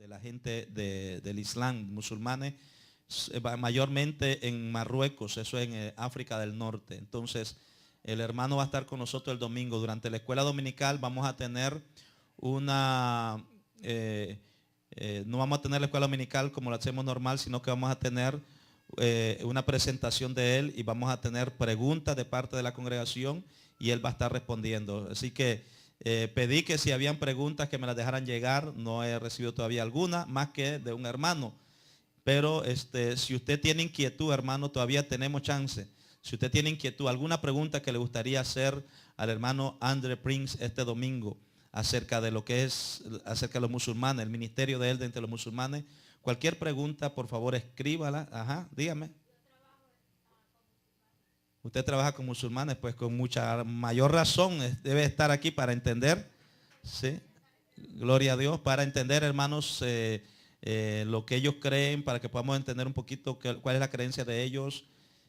de la gente del Islam, musulmanes, mayormente en Marruecos, eso es en África del Norte. Entonces, el hermano va a estar con nosotros el domingo. Durante la escuela dominical vamos a tener una, no vamos a tener la escuela dominical como la hacemos normal, sino que vamos a tener una presentación de él y vamos a tener preguntas de parte de la congregación y él va a estar respondiendo. Así que pedí que si habían preguntas que me las dejaran llegar. No he recibido todavía alguna, más que de un hermano. Pero si usted tiene inquietud, hermano, todavía tenemos chance. Si usted tiene inquietud, alguna pregunta que le gustaría hacer al hermano Andre Prince este domingo acerca de lo que es, acerca de los musulmanes, el ministerio de él de entre los musulmanes, cualquier pregunta, por favor, escríbala. Ajá, dígame. Usted trabaja con musulmanes, pues con mucha mayor razón debe estar aquí para entender. Sí, gloria a Dios, para entender, hermanos, lo que ellos creen, para que podamos entender un poquito cuál es la creencia de ellos,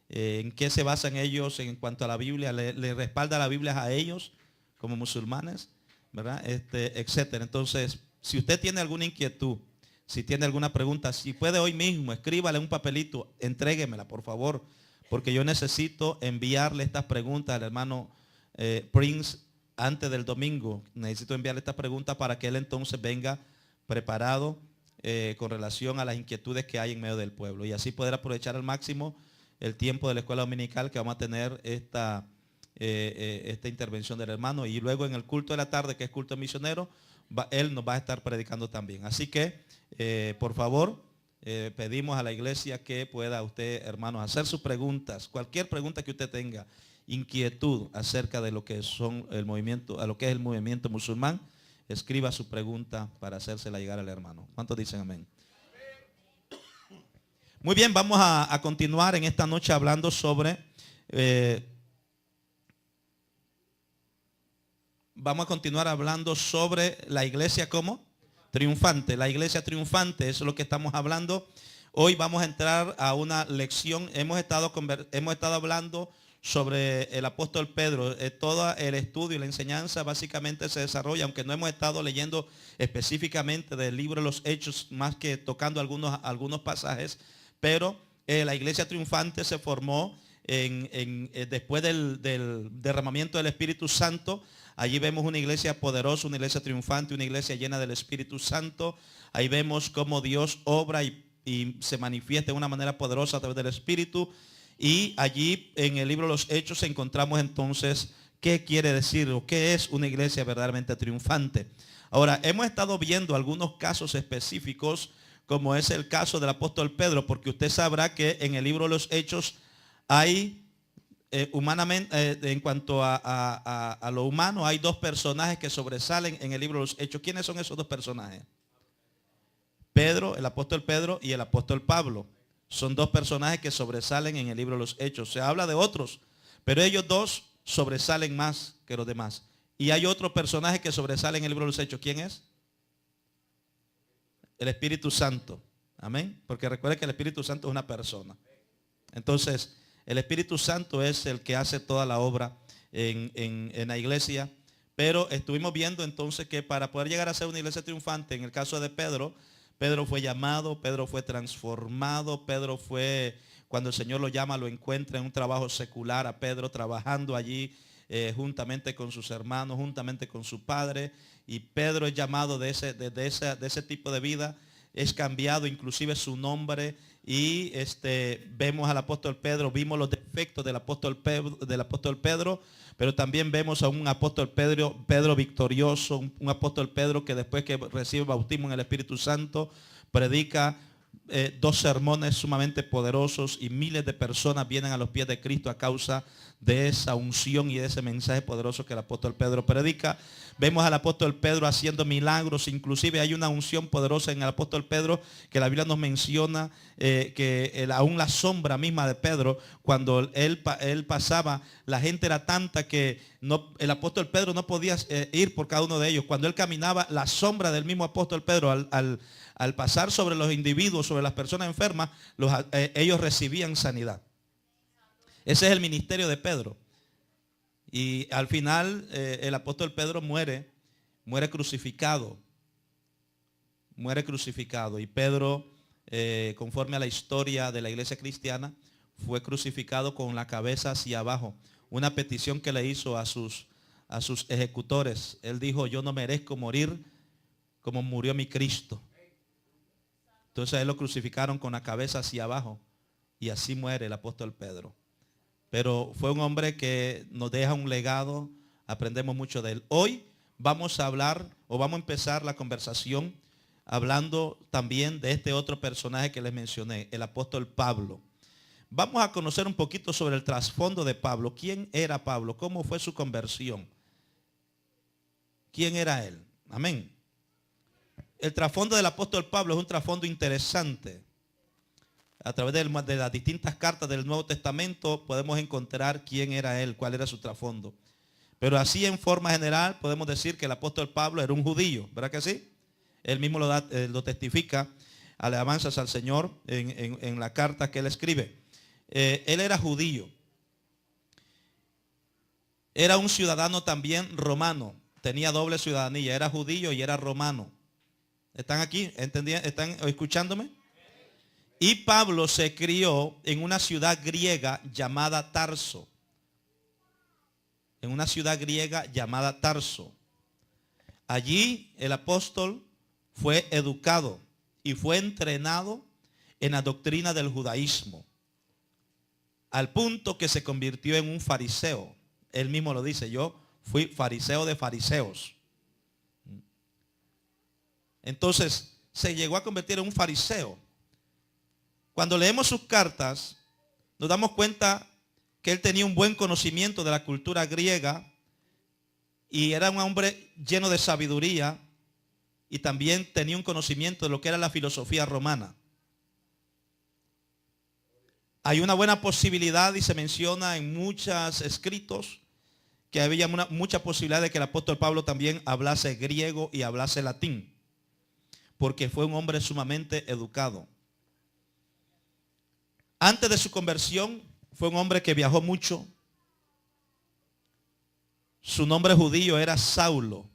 en qué se basan ellos en cuanto a la Biblia, le respalda la Biblia a ellos como musulmanes, ¿verdad? Etcétera. Entonces, si usted tiene alguna inquietud, si tiene alguna pregunta, si puede hoy mismo, escríbale un papelito, entréguemela, por favor, porque yo necesito enviarle estas preguntas al hermano Prince antes del domingo. Necesito enviarle estas preguntas para que él entonces venga preparado con relación a las inquietudes que hay en medio del pueblo y así poder aprovechar al máximo el tiempo de la escuela dominical que vamos a tener esta intervención del hermano, y luego en el culto de la tarde, que es culto misionero, él nos va a estar predicando también. Así que por favor, pedimos a la iglesia que pueda usted, hermanos, hacer sus preguntas, cualquier pregunta que usted tenga, inquietud acerca de lo que son el movimiento, a lo que es el movimiento musulmán, escriba su pregunta para hacérsela llegar al hermano. ¿Cuántos dicen amén? Muy bien, vamos a continuar en esta noche hablando sobre, vamos a continuar hablando sobre la iglesia como triunfante. La iglesia triunfante, eso es lo que estamos hablando. Hoy vamos a entrar a una lección. Hemos estado hablando sobre el apóstol Pedro. Todo el estudio y la enseñanza básicamente se desarrolla, aunque no hemos estado leyendo específicamente del libro de los Hechos, más que tocando algunos pasajes, pero la iglesia triunfante se formó después del derramamiento del Espíritu Santo. Allí vemos una iglesia poderosa, una iglesia triunfante, una iglesia llena del Espíritu Santo. Ahí vemos cómo Dios obra y se manifiesta de una manera poderosa a través del Espíritu. Y allí en el libro de los Hechos encontramos entonces qué quiere decir o qué es una iglesia verdaderamente triunfante. Ahora, hemos estado viendo algunos casos específicos, como es el caso del apóstol Pedro, porque usted sabrá que en el libro de los Hechos hay humanamente, en cuanto a lo humano, hay dos personajes que sobresalen en el libro de los Hechos. ¿Quiénes son esos dos personajes? Pedro, el apóstol Pedro, y el apóstol Pablo. Son dos personajes que sobresalen en el libro de los Hechos. Se habla de otros, pero ellos dos sobresalen más que los demás. Y hay otro personaje que sobresale en el libro de los Hechos. ¿Quién es? El Espíritu Santo. Amén. Porque recuerde que el Espíritu Santo es una persona. Entonces, el Espíritu Santo es el que hace toda la obra en la iglesia. Pero estuvimos viendo entonces que para poder llegar a ser una iglesia triunfante, en el caso de Pedro, Pedro fue llamado, Pedro fue transformado, Pedro fue, cuando el Señor lo llama, lo encuentra en un trabajo secular a Pedro, trabajando allí juntamente con sus hermanos, juntamente con su padre. Y Pedro es llamado de ese tipo de vida, es cambiado inclusive su nombre. Y vemos al apóstol Pedro, vimos los defectos del apóstol Pedro, pero también vemos a un apóstol Pedro victorioso, un apóstol Pedro que después que recibe bautismo en el Espíritu Santo, predica 2 sermones sumamente poderosos y miles de personas vienen a los pies de Cristo a causa de esa unción y de ese mensaje poderoso que el apóstol Pedro predica. Vemos al apóstol Pedro haciendo milagros, inclusive hay una unción poderosa en el apóstol Pedro que la Biblia nos menciona, que aún la sombra misma de Pedro, cuando él pasaba, la gente era tanta que el apóstol Pedro no podía ir por cada uno de ellos. Cuando él caminaba, la sombra del mismo apóstol Pedro al pasar sobre los individuos, sobre las personas enfermas, ellos recibían sanidad. Ese es el ministerio de Pedro. Y al final el apóstol Pedro muere crucificado. muere crucificado. Y Pedro, conforme a la historia de la iglesia cristiana, fue crucificado con la cabeza hacia abajo. Una petición que le hizo a sus ejecutores. Él dijo, yo no merezco morir como murió mi Cristo. Entonces a él lo crucificaron con la cabeza hacia abajo. Y así muere el apóstol Pedro. Pero fue un hombre que nos deja un legado. Aprendemos mucho de él. Hoy vamos a hablar, o vamos a empezar la conversación hablando también de este otro personaje que les mencioné, el apóstol Pablo. Vamos a conocer un poquito sobre el trasfondo de Pablo. ¿Quién era Pablo? ¿Cómo fue su conversión? ¿Quién era él? Amén. El trasfondo del apóstol Pablo es un trasfondo interesante. A través de las distintas cartas del Nuevo Testamento podemos encontrar quién era él, cuál era su trasfondo. Pero así en forma general podemos decir que el apóstol Pablo era un judío, ¿verdad que sí? Él mismo lo testifica, alabanzas al Señor en la carta que él escribe. Él era judío. Era un ciudadano también romano. Tenía doble ciudadanía. Era judío y era romano. ¿Están aquí? ¿Están escuchándome? Y Pablo se crió en una ciudad griega llamada Tarso. En una ciudad griega llamada Tarso. Allí el apóstol fue educado y fue entrenado en la doctrina del judaísmo. Al punto que se convirtió en un fariseo. Él mismo lo dice, yo fui fariseo de fariseos. Entonces se llegó a convertir en un fariseo. Cuando leemos sus cartas, nos damos cuenta que él tenía un buen conocimiento de la cultura griega y era un hombre lleno de sabiduría y también tenía un conocimiento de lo que era la filosofía romana. Hay una buena posibilidad y se menciona en muchos escritos que había mucha posibilidad de que el apóstol Pablo también hablase griego y hablase latín, porque fue un hombre sumamente educado. Antes de su conversión fue un hombre que viajó mucho. Su nombre judío era Saulo.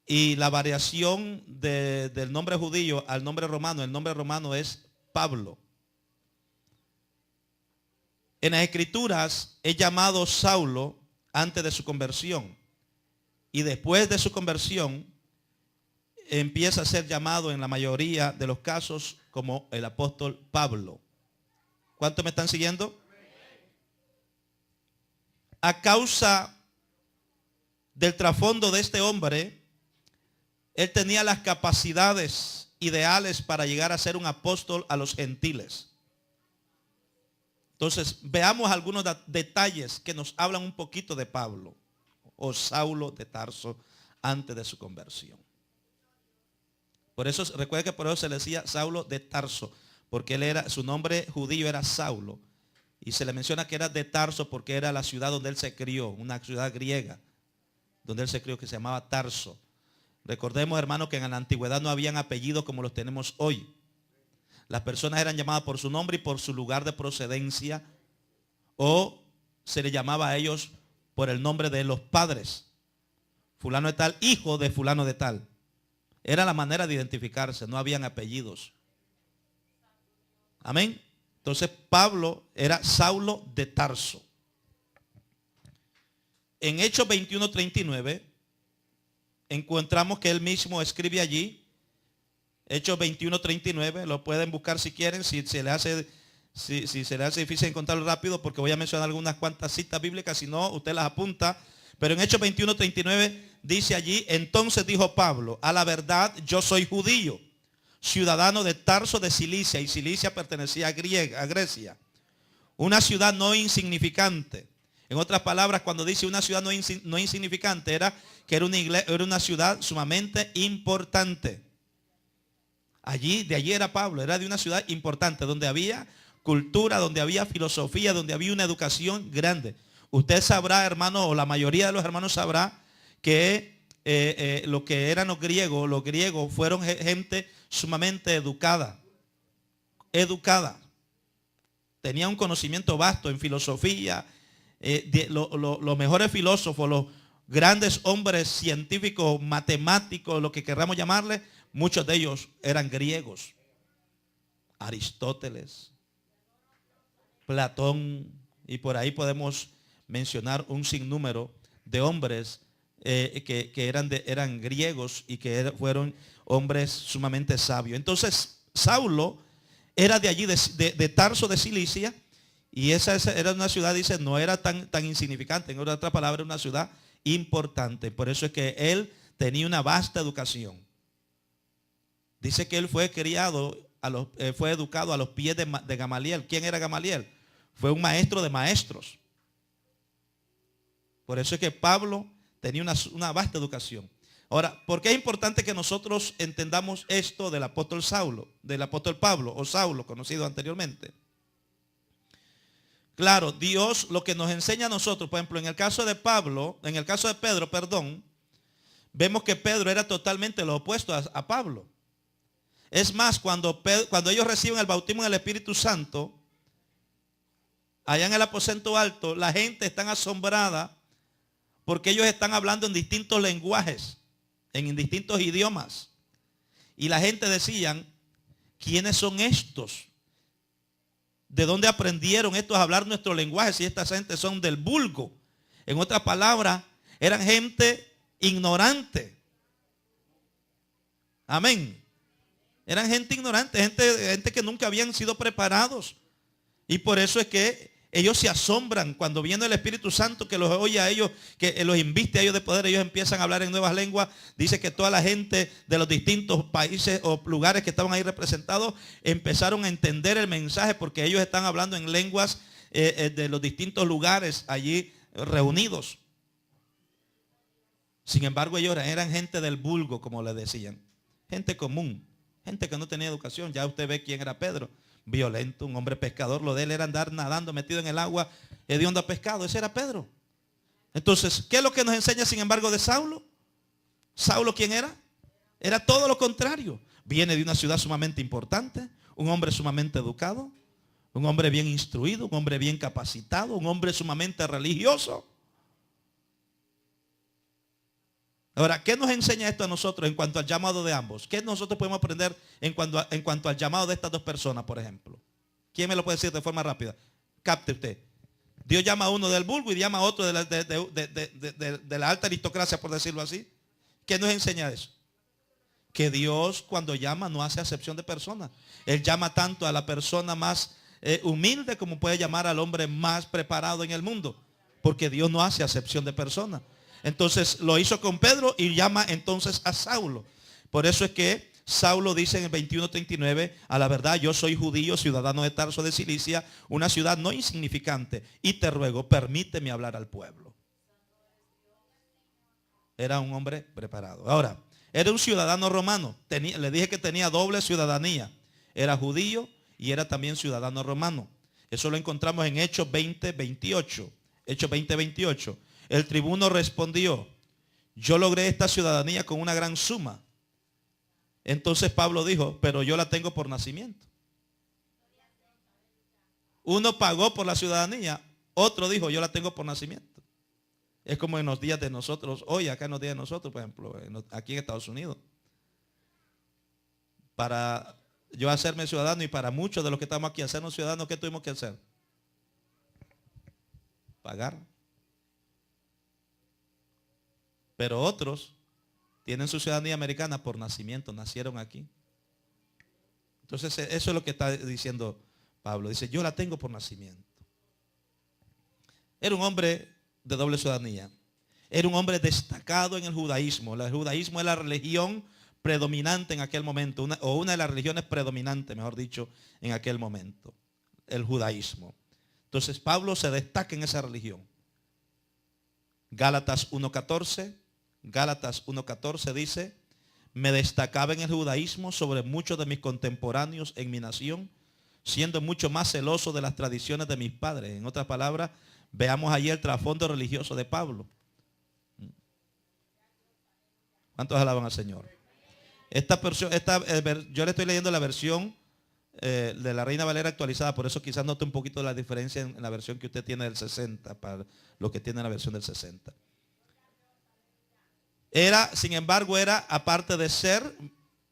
Y la variación del nombre judío al nombre romano, el nombre romano es Pablo. En las escrituras es llamado Saulo antes de su conversión. Y después de su conversión empieza a ser llamado en la mayoría de los casos como el apóstol Pablo. ¿Cuántos me están siguiendo? A causa del trasfondo de este hombre, él tenía las capacidades ideales para llegar a ser un apóstol a los gentiles. Entonces, veamos algunos detalles que nos hablan un poquito de Pablo o Saulo de Tarso antes de su conversión. Por eso, recuerda que por eso se le decía Saulo de Tarso, porque su nombre judío era Saulo. Y se le menciona que era de Tarso porque era la ciudad donde él se crió, una ciudad griega, donde él se crió, que se llamaba Tarso. Recordemos, hermanos, que en la antigüedad no habían apellidos como los tenemos hoy. Las personas eran llamadas por su nombre y por su lugar de procedencia, o se le llamaba a ellos por el nombre de los padres. Fulano de tal, hijo de fulano de tal. Era la manera de identificarse, no habían apellidos. Amén. Entonces Pablo era Saulo de Tarso. En Hechos 21:39 encontramos que él mismo escribe allí. Hechos 21:39, lo pueden buscar si quieren, si se le hace difícil encontrarlo rápido, porque voy a mencionar algunas cuantas citas bíblicas, si no, usted las apunta. Pero en Hechos 21:39 dice allí, entonces dijo Pablo, a la verdad yo soy judío, ciudadano de Tarso de Cilicia, y Cilicia pertenecía a Grecia, una ciudad no insignificante. En otras palabras, cuando dice una ciudad no insignificante, era que era una ciudad sumamente importante. De allí era Pablo, era de una ciudad importante, donde había cultura, donde había filosofía, donde había una educación grande. Usted sabrá, hermano, o la mayoría de los hermanos sabrá que lo que eran los griegos fueron gente sumamente educada. Tenía un conocimiento vasto en filosofía. Los mejores filósofos, los grandes hombres científicos, matemáticos, lo que queramos llamarle, muchos de ellos eran griegos. Aristóteles, Platón, y por ahí podemos mencionar un sinnúmero de hombres que eran griegos y que fueron hombres sumamente sabios. Entonces, Saulo era de allí, de Tarso de Cilicia, y esa era una ciudad, dice, no era tan insignificante. En otra palabra, una ciudad importante. Por eso es que él tenía una vasta educación. Dice que él fue criado, fue educado a los pies de Gamaliel. ¿Quién era Gamaliel? Fue un maestro de maestros. Por eso es que Pablo tenía una vasta educación. Ahora, ¿por qué es importante que nosotros entendamos esto del apóstol Saulo, del apóstol Pablo o Saulo, conocido anteriormente? Claro, Dios lo que nos enseña a nosotros, por ejemplo, en el caso de Pedro, vemos que Pedro era totalmente lo opuesto a Pablo. Es más, cuando ellos reciben el bautismo del Espíritu Santo, allá en el aposento alto, la gente está asombrada porque ellos están hablando en distintos lenguajes, en distintos idiomas. Y la gente decían, ¿quiénes son estos? ¿De dónde aprendieron estos a hablar nuestro lenguaje si estas gente son del vulgo? En otras palabras, eran gente ignorante. Amén. Eran gente ignorante, gente que nunca habían sido preparados. Y por eso es que ellos se asombran cuando viene el Espíritu Santo que los oye a ellos, que los inviste a ellos de poder. Ellos empiezan a hablar en nuevas lenguas. Dice que toda la gente de los distintos países o lugares que estaban ahí representados empezaron a entender el mensaje porque ellos están hablando en lenguas de los distintos lugares allí reunidos. Sin embargo, ellos eran gente del vulgo, como le decían. Gente común, gente que no tenía educación. Ya usted ve quién era Pedro. Violento, un hombre pescador. Lo de él era andar nadando metido en el agua hediondo a pescado. Ese era Pedro. Entonces, ¿qué es lo que nos enseña sin embargo de Saulo? ¿Saulo quién era? Era todo lo contrario. Viene de una ciudad sumamente importante, un hombre sumamente educado, un hombre bien instruido, un hombre bien capacitado, un hombre sumamente religioso. Ahora, ¿qué nos enseña esto a nosotros en cuanto al llamado de ambos? ¿Qué nosotros podemos aprender en cuanto al llamado de estas dos personas, por ejemplo? ¿Quién me lo puede decir de forma rápida? Capte usted. Dios llama a uno del vulgo y llama a otro de la alta aristocracia, por decirlo así. ¿Qué nos enseña eso? Que Dios cuando llama no hace acepción de personas. Él llama tanto a la persona más humilde como puede llamar al hombre más preparado en el mundo. Porque Dios no hace acepción de personas. Entonces lo hizo con Pedro y llama entonces a Saulo. Por eso es que Saulo dice en el 21:39, a la verdad yo soy judío, ciudadano de Tarso de Cilicia, una ciudad no insignificante, y te ruego, permíteme hablar al pueblo. Era un hombre preparado. Ahora, era un ciudadano romano. Le dije que tenía doble ciudadanía. Era judío y era también ciudadano romano. Eso lo encontramos en Hechos 20:28. Hechos 20:28. El tribuno respondió, yo logré esta ciudadanía con una gran suma. Entonces Pablo dijo, pero yo la tengo por nacimiento. Uno pagó por la ciudadanía, otro dijo, yo la tengo por nacimiento. Es como en los días de nosotros, hoy acá en los días de nosotros, por ejemplo, aquí en Estados Unidos. Para yo hacerme ciudadano y para muchos de los que estamos aquí hacernos ciudadanos, ¿qué tuvimos que hacer? Pagar. Pero otros tienen su ciudadanía americana por nacimiento, nacieron aquí. Entonces eso es lo que está diciendo Pablo. Dice, yo la tengo por nacimiento. Era un hombre de doble ciudadanía. Era un hombre destacado en el judaísmo. El judaísmo es la religión predominante en aquel momento, una de las religiones predominantes, mejor dicho, en aquel momento. El judaísmo. Entonces Pablo se destaca en esa religión. Gálatas 1:14 dice, me destacaba en el judaísmo sobre muchos de mis contemporáneos en mi nación, siendo mucho más celoso de las tradiciones de mis padres. En otras palabras, veamos allí el trasfondo religioso de Pablo. ¿Cuántos alaban al Señor? Yo le estoy leyendo la versión de la Reina Valera actualizada, por eso quizás note un poquito la diferencia en la versión que usted tiene del 60, para lo que tiene la versión del 60. sin embargo, aparte de ser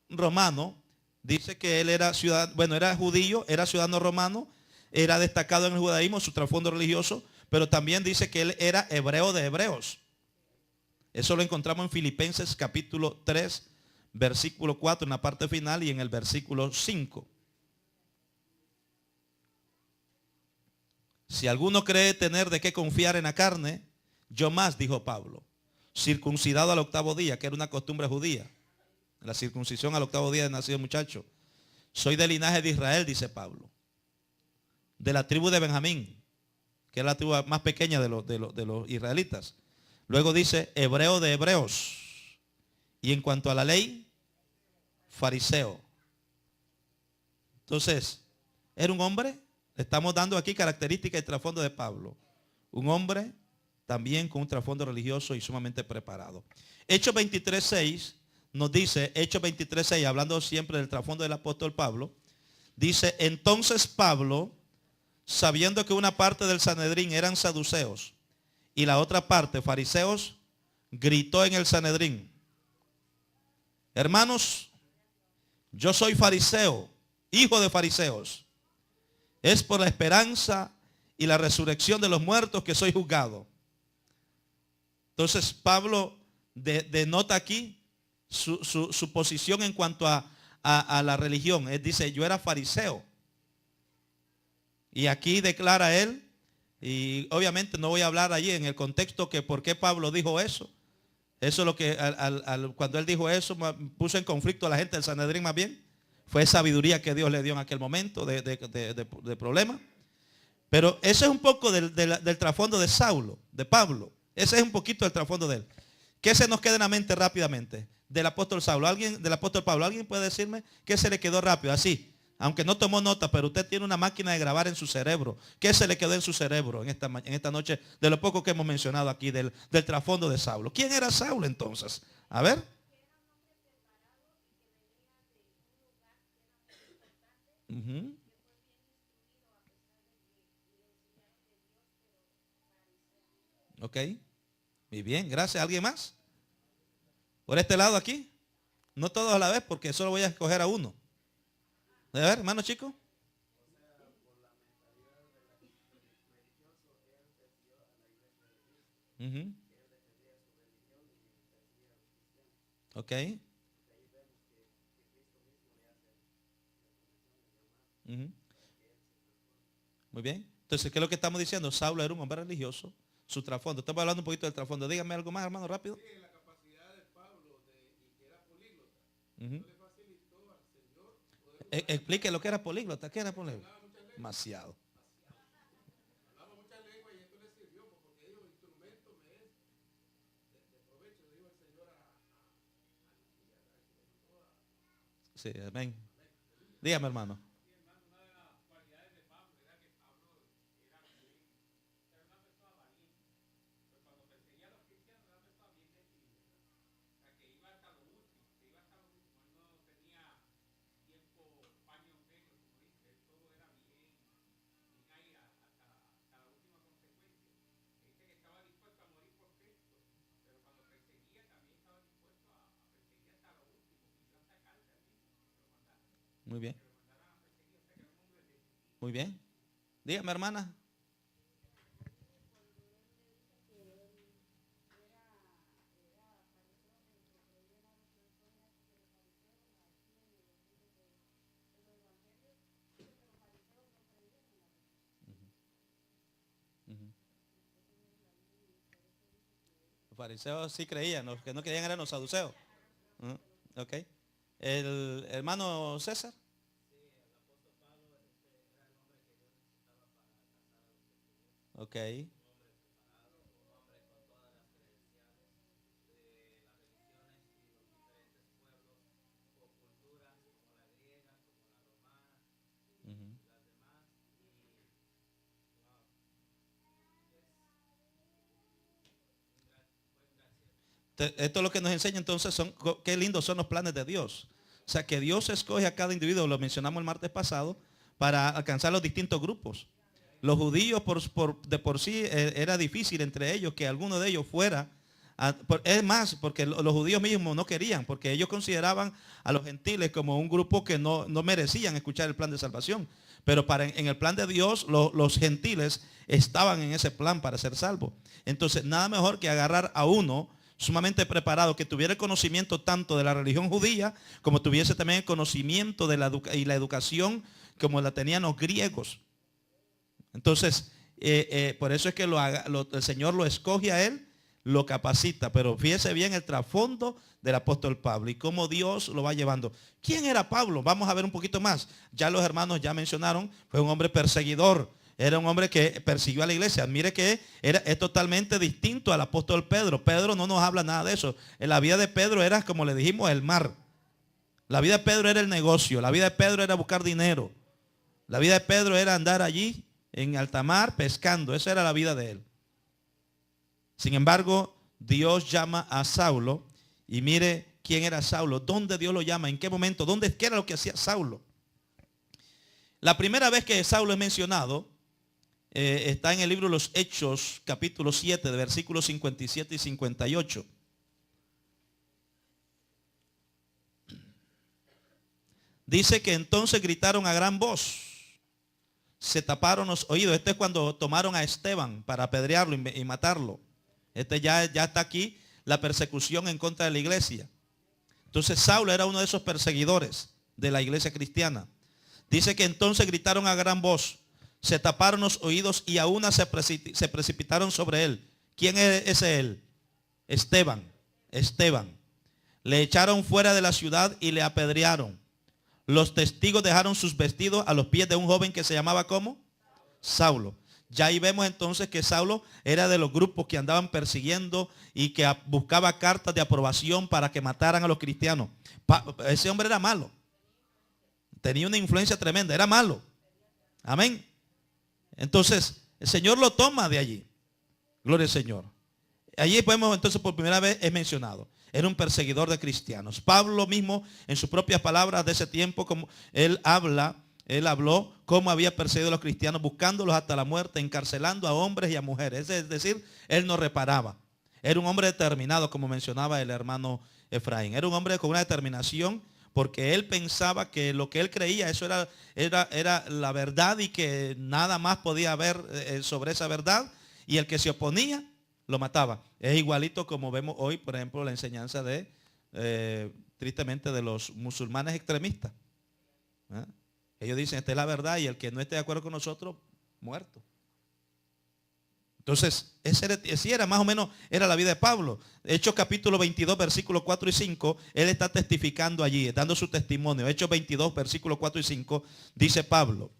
romano, dice que él era ciudadano, bueno, era judío, era ciudadano romano, era destacado en el judaísmo, su trasfondo religioso, pero también dice que él era hebreo de hebreos. Eso lo encontramos en Filipenses capítulo 3, versículo 4 en la parte final y en el versículo 5. Si alguno cree tener de qué confiar en la carne, yo más, dijo Pablo, circuncidado al 8º día, que era una costumbre judía. La circuncisión al 8º día de nacido muchacho. Soy del linaje de Israel, dice Pablo. De la tribu de Benjamín, que es la tribu más pequeña de los israelitas. Luego dice, hebreo de hebreos. Y en cuanto a la ley, fariseo. Entonces, era un hombre, le estamos dando aquí características y trasfondo de Pablo. Un hombre también con un trasfondo religioso y sumamente preparado. Hechos 23:6 nos dice, Hechos 23:6, hablando siempre del trasfondo del apóstol Pablo, dice, entonces Pablo, sabiendo que una parte del Sanedrín eran saduceos y la otra parte fariseos, gritó en el Sanedrín, hermanos, yo soy fariseo, hijo de fariseos. Es por la esperanza y la resurrección de los muertos que soy juzgado. Entonces Pablo denota aquí su posición en cuanto a la religión. Él dice, yo era fariseo. Y aquí declara él, y obviamente no voy a hablar allí en el contexto que por qué Pablo dijo eso. Eso es lo que cuando él dijo eso puso en conflicto a la gente del Sanedrín más bien. Fue sabiduría que Dios le dio en aquel momento de problema. Pero ese es un poco del trasfondo de Saulo, de Pablo. Ese es un poquito el trasfondo de él. ¿Qué se nos queda en la mente rápidamente? Del apóstol Saulo. Del apóstol Pablo. ¿Alguien puede decirme qué se le quedó rápido? Así. Aunque no tomó nota, pero usted tiene una máquina de grabar en su cerebro. ¿Qué se le quedó en su cerebro en esta noche? De lo poco que hemos mencionado aquí del trasfondo de Saulo. ¿Quién era Saulo entonces? A ver. Ok. Muy bien, gracias. ¿Alguien más? Por este lado aquí. No todos a la vez porque solo voy a escoger a uno. A ver, hermano chico. Ok. Muy bien. Entonces, ¿qué es lo que estamos diciendo? Saulo era un hombre religioso. Su trasfondo. Estamos hablando un poquito del trasfondo. Dígame algo más, hermano, rápido. Sí, la capacidad de Pablo y que era políglota. No le facilitó al Señor poder explique lo que era políglota. ¿Qué era políglota? Demasiado. Hablaba muchas lenguas y esto le sirvió porque dijo, instrumento me es de provecho, dijo el Señor Sí, amén. Dígame, hermano. Muy bien. Muy bien. Dígame, hermana. Los fariseos sí creían, los que no creían eran los saduceos. Ok. El hermano César. Ok. Esto es lo que nos enseña entonces qué lindos son los planes de Dios. O sea, que Dios escoge a cada individuo, lo mencionamos el martes pasado, para alcanzar los distintos grupos. Los judíos de por sí era difícil entre ellos que alguno de ellos fuera Es más, porque los judíos mismos no querían, porque ellos consideraban a los gentiles como un grupo que no merecían escuchar el plan de salvación. Pero en el plan de Dios, los gentiles estaban en ese plan para ser salvos. Entonces, nada mejor que agarrar a uno sumamente preparado, que tuviera el conocimiento tanto de la religión judía, como tuviese también el conocimiento de la educación como la tenían los griegos. Entonces, por eso es que el Señor lo escoge a él, lo capacita. Pero fíjese bien el trasfondo del apóstol Pablo y cómo Dios lo va llevando. ¿Quién era Pablo? Vamos a ver un poquito más. Ya los hermanos ya mencionaron, fue un hombre perseguidor. Era un hombre que persiguió a la iglesia. Mire que es totalmente distinto al apóstol Pedro. Pedro no nos habla nada de eso. En la vida de Pedro era, como le dijimos, el mar. La vida de Pedro era el negocio. La vida de Pedro era buscar dinero. La vida de Pedro era andar allí en alta mar pescando. Esa era la vida de él. Sin embargo, Dios llama a Saulo. Y mire quién era Saulo. ¿Dónde Dios lo llama? ¿En qué momento? ¿Qué era lo que hacía Saulo? La primera vez que Saulo es mencionado está en el libro de los Hechos, capítulo 7, de versículos 57 y 58. Dice que entonces gritaron a gran voz. Se taparon los oídos. Este es cuando tomaron a Esteban para apedrearlo y matarlo. Ya está aquí la persecución en contra de la iglesia. Entonces Saulo era uno de esos perseguidores de la iglesia cristiana. Dice que entonces gritaron a gran voz. Se taparon los oídos y a una se precipitaron sobre él. ¿Quién es él? Esteban. Le echaron fuera de la ciudad y le apedrearon. Los testigos dejaron sus vestidos a los pies de un joven que se llamaba ¿cómo? Saulo. Ya ahí vemos entonces que Saulo era de los grupos que andaban persiguiendo y que buscaba cartas de aprobación para que mataran a los cristianos. Ese hombre era malo. Tenía una influencia tremenda, era malo. Amén. Entonces, el Señor lo toma de allí. Gloria al Señor. Allí podemos entonces por primera vez es mencionado. Era un perseguidor de cristianos. Pablo mismo, en sus propias palabras de ese tiempo, como él habló cómo había perseguido a los cristianos, buscándolos hasta la muerte, encarcelando a hombres y a mujeres. Es decir, él no reparaba. Era un hombre determinado, como mencionaba el hermano Efraín. Era un hombre con una determinación, porque él pensaba que lo que él creía, eso era la verdad y que nada más podía haber sobre esa verdad. Y el que se oponía, lo mataba. Es igualito como vemos hoy, por ejemplo, la enseñanza tristemente, de los musulmanes extremistas. Ellos dicen, esta es la verdad y el que no esté de acuerdo con nosotros, muerto. Entonces, ese era más o menos, era la vida de Pablo. Hechos capítulo 22, versículos 4 y 5, él está testificando allí, dando su testimonio. Hechos 22, versículos 4 y 5, dice Pablo,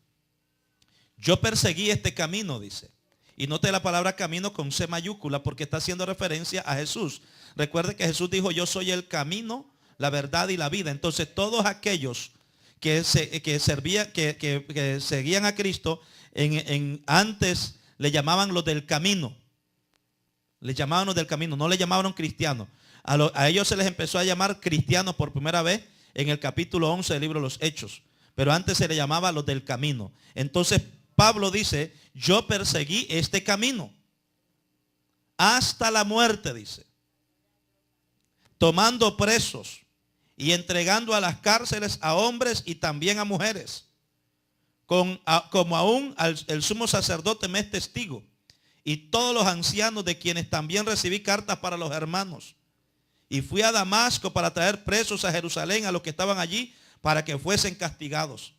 yo perseguí este camino, dice. Y note la palabra camino con C mayúscula porque está haciendo referencia a Jesús. Recuerde que Jesús dijo, yo soy el camino, la verdad y la vida. Entonces, todos aquellos que seguían a Cristo, antes le llamaban los del camino. Le llamaban los del camino, no le llamaban cristianos. A ellos se les empezó a llamar cristianos por primera vez en el capítulo 11 del libro de los Hechos. Pero antes se le llamaba los del camino. Entonces Pablo dice, yo perseguí este camino hasta la muerte, dice. Tomando presos y entregando a las cárceles a hombres y también a mujeres. Como aún el sumo sacerdote me es testigo, y todos los ancianos de quienes también recibí cartas para los hermanos. Y fui a Damasco para traer presos a Jerusalén a los que estaban allí para que fuesen castigados.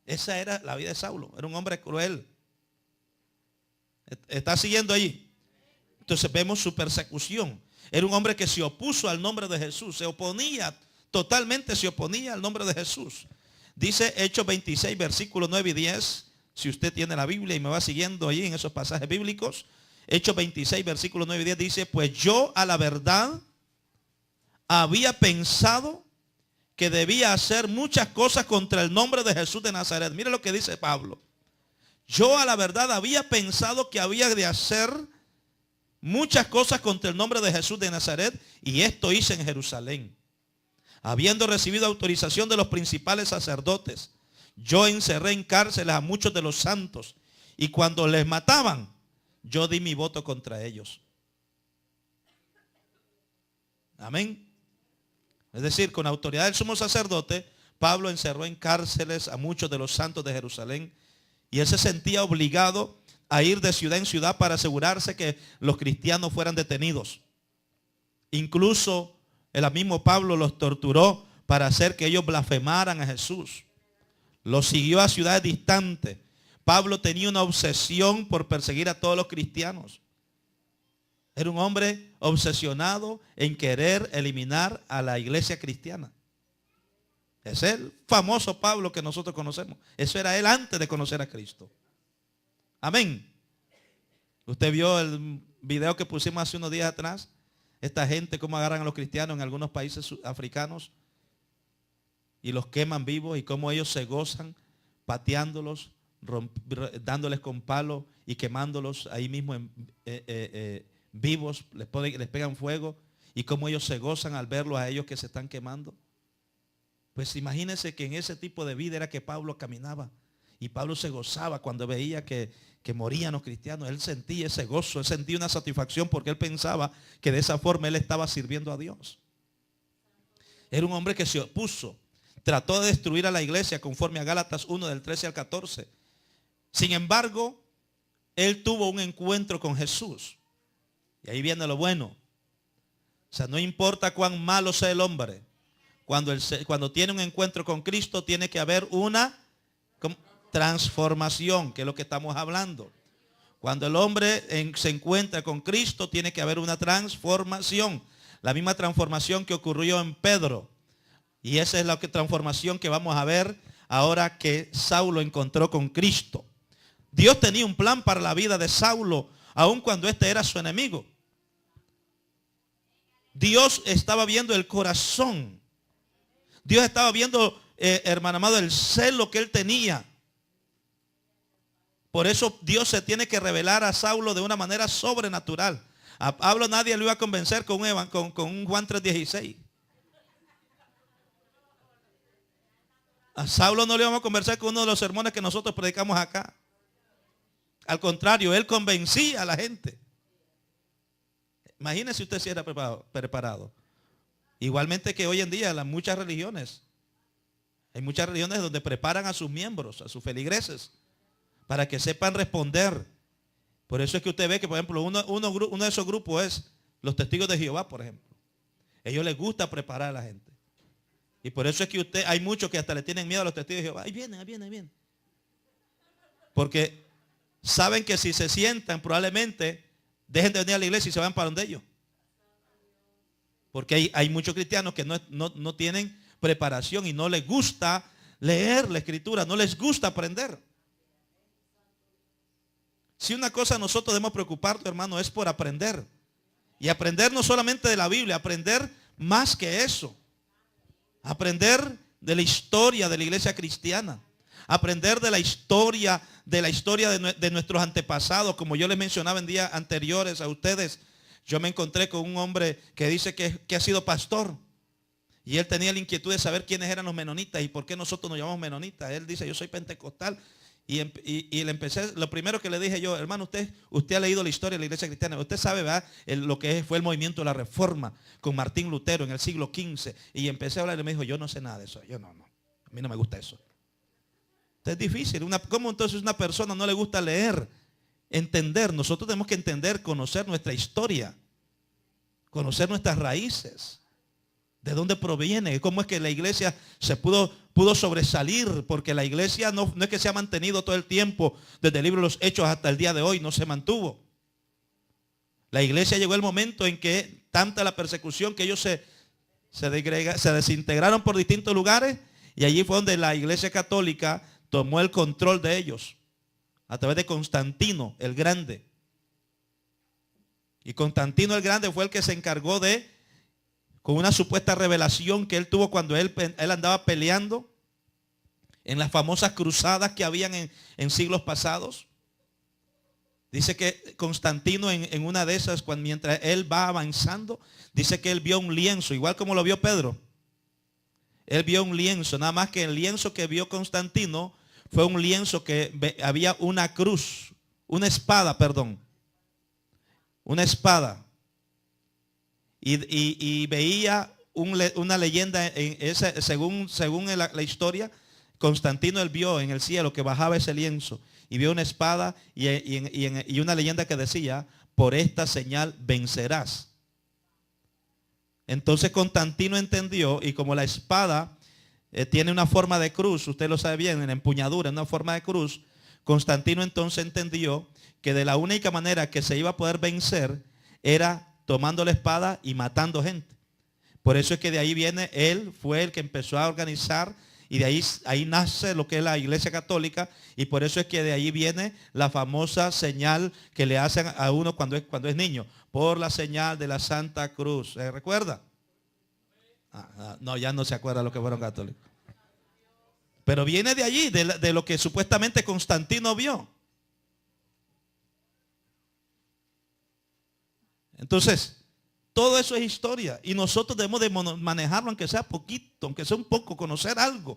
Esa era la vida de Saulo. Era un hombre cruel. ¿Está siguiendo allí? Entonces vemos su persecución. Era un hombre que se opuso al nombre de Jesús. Se oponía, totalmente se oponía al nombre de Jesús. Dice Hechos 26, versículos 9 y 10. Si usted tiene la Biblia y me va siguiendo allí en esos pasajes bíblicos. Hechos 26, versículos 9 y 10 dice, pues yo a la verdad había pensado que debía hacer muchas cosas contra el nombre de Jesús de Nazaret. Mire lo que dice Pablo. Yo a la verdad había pensado que había de hacer muchas cosas contra el nombre de Jesús de Nazaret, y esto hice en Jerusalén. Habiendo recibido autorización de los principales sacerdotes, yo encerré en cárceles a muchos de los santos, y cuando les mataban, yo di mi voto contra ellos. Amén. Es decir, con autoridad del sumo sacerdote, Pablo encerró en cárceles a muchos de los santos de Jerusalén y él se sentía obligado a ir de ciudad en ciudad para asegurarse que los cristianos fueran detenidos. Incluso el mismo Pablo los torturó para hacer que ellos blasfemaran a Jesús. Los siguió a ciudades distantes. Pablo tenía una obsesión por perseguir a todos los cristianos. Era un hombre obsesionado en querer eliminar a la iglesia cristiana. Es el famoso Pablo que nosotros conocemos. Eso era él antes de conocer a Cristo. Amén. Usted vio el video que pusimos hace unos días atrás. Esta gente cómo agarran a los cristianos en algunos países africanos y los queman vivos y cómo ellos se gozan pateándolos, dándoles con palos y quemándolos ahí mismo vivos, les pegan fuego y cómo ellos se gozan al verlos a ellos que se están quemando. Pues imagínense que en ese tipo de vida era que Pablo caminaba y Pablo se gozaba cuando veía que morían los cristianos. Él sentía ese gozo, él sentía una satisfacción porque él pensaba que de esa forma él estaba sirviendo a Dios. Era un hombre que se opuso, trató de destruir a la iglesia conforme a Gálatas 1 del 13 al 14. Sin embargo, él tuvo un encuentro con Jesús. Y ahí viene lo bueno. O sea, no importa cuán malo sea el hombre. Cuando tiene un encuentro con Cristo, tiene que haber una transformación, que es lo que estamos hablando. Cuando el hombre se encuentra con Cristo, tiene que haber una transformación. La misma transformación que ocurrió en Pedro. Y esa es la transformación que vamos a ver ahora que Saulo encontró con Cristo. Dios tenía un plan para la vida de Saulo, aun cuando este era su enemigo. Dios estaba viendo el corazón. Dios estaba viendo, hermano amado, el celo que él tenía. Por eso Dios se tiene que revelar a Saulo de una manera sobrenatural. A Pablo nadie lo iba a convencer con un Juan 3:16. A Saulo no le íbamos a convencer con uno de los sermones que nosotros predicamos acá. Al contrario, él convencía a la gente. Imagínese usted si era preparado. Igualmente que hoy en día hay muchas religiones donde preparan a sus miembros, a sus feligreses, para que sepan responder. Por eso es que usted ve que, por ejemplo, uno de esos grupos es los testigos de Jehová, por ejemplo. A ellos les gusta preparar a la gente. Y por eso es que hay muchos que hasta le tienen miedo a los testigos de Jehová. Ahí vienen. Porque saben que si se sientan, probablemente dejen de venir a la iglesia y se van para donde ellos. Porque hay muchos cristianos que no tienen preparación y no les gusta leer la escritura, no les gusta aprender. Si una cosa nosotros debemos preocuparnos, hermano, es por aprender. Y aprender no solamente de la Biblia, aprender más que eso. Aprender de la historia de la iglesia cristiana. Aprender de la historia de nuestros antepasados. Como yo les mencionaba en días anteriores a ustedes, yo me encontré con un hombre que dice que ha sido pastor. Y él tenía la inquietud de saber quiénes eran los menonitas y por qué nosotros nos llamamos menonitas. Él dice, yo soy pentecostal. Y le empecé, lo primero que le dije yo, hermano, usted ha leído la historia de la iglesia cristiana. Usted sabe, ¿verdad? Lo que fue el movimiento de la Reforma con Martín Lutero en el siglo XV. Y empecé a hablar y me dijo, yo no sé nada de eso. Yo no. A mí no me gusta eso. Entonces es difícil. ¿Cómo entonces una persona no le gusta leer? Entender. Nosotros tenemos que entender, conocer nuestra historia. Conocer nuestras raíces. ¿De dónde proviene? ¿Cómo es que la iglesia se pudo sobresalir? Porque la iglesia no es que se ha mantenido todo el tiempo, desde el libro de los Hechos hasta el día de hoy, no se mantuvo. La iglesia llegó el momento en que tanta la persecución que ellos se desintegraron por distintos lugares y allí fue donde la iglesia católica tomó el control de ellos a través de Constantino el Grande. Y Constantino el Grande fue el que se encargó con una supuesta revelación que él tuvo cuando él andaba peleando en las famosas cruzadas que habían en siglos pasados. Dice que Constantino en una de esas, mientras él va avanzando, dice que él vio un lienzo, igual como lo vio Pedro. Él vio un lienzo, nada más que el lienzo que vio Constantino fue un lienzo que había una cruz, una espada. Y y veía una leyenda, según la historia, Constantino él vio en el cielo que bajaba ese lienzo y vio una espada y una leyenda que decía, por esta señal vencerás. Entonces Constantino entendió, y como la espada tiene una forma de cruz, usted lo sabe bien, en la empuñadura, en una forma de cruz, Constantino entonces entendió que de la única manera que se iba a poder vencer era tomando la espada y matando gente. Por eso es que de ahí viene, él fue el que empezó a organizar, y de ahí nace lo que es la Iglesia Católica, y por eso es que de ahí viene la famosa señal que le hacen a uno cuando es niño, por la señal de la Santa Cruz. ¿Se recuerda? No, ya no se acuerda lo que fueron católicos. Pero viene de allí, de lo que supuestamente Constantino vio. Entonces, todo eso es historia y nosotros debemos de manejarlo, aunque sea poquito, aunque sea un poco, conocer algo.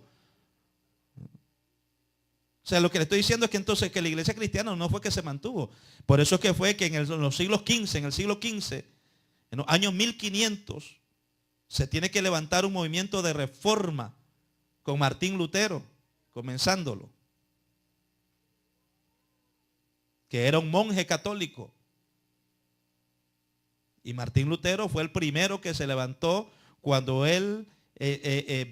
O sea, lo que le estoy diciendo es que entonces que la iglesia cristiana no fue que se mantuvo. Por eso es que fue que en los siglos XV, en los años 1500, se tiene que levantar un movimiento de reforma con Martín Lutero, comenzándolo. Que era un monje católico. Y Martín Lutero fue el primero que se levantó cuando él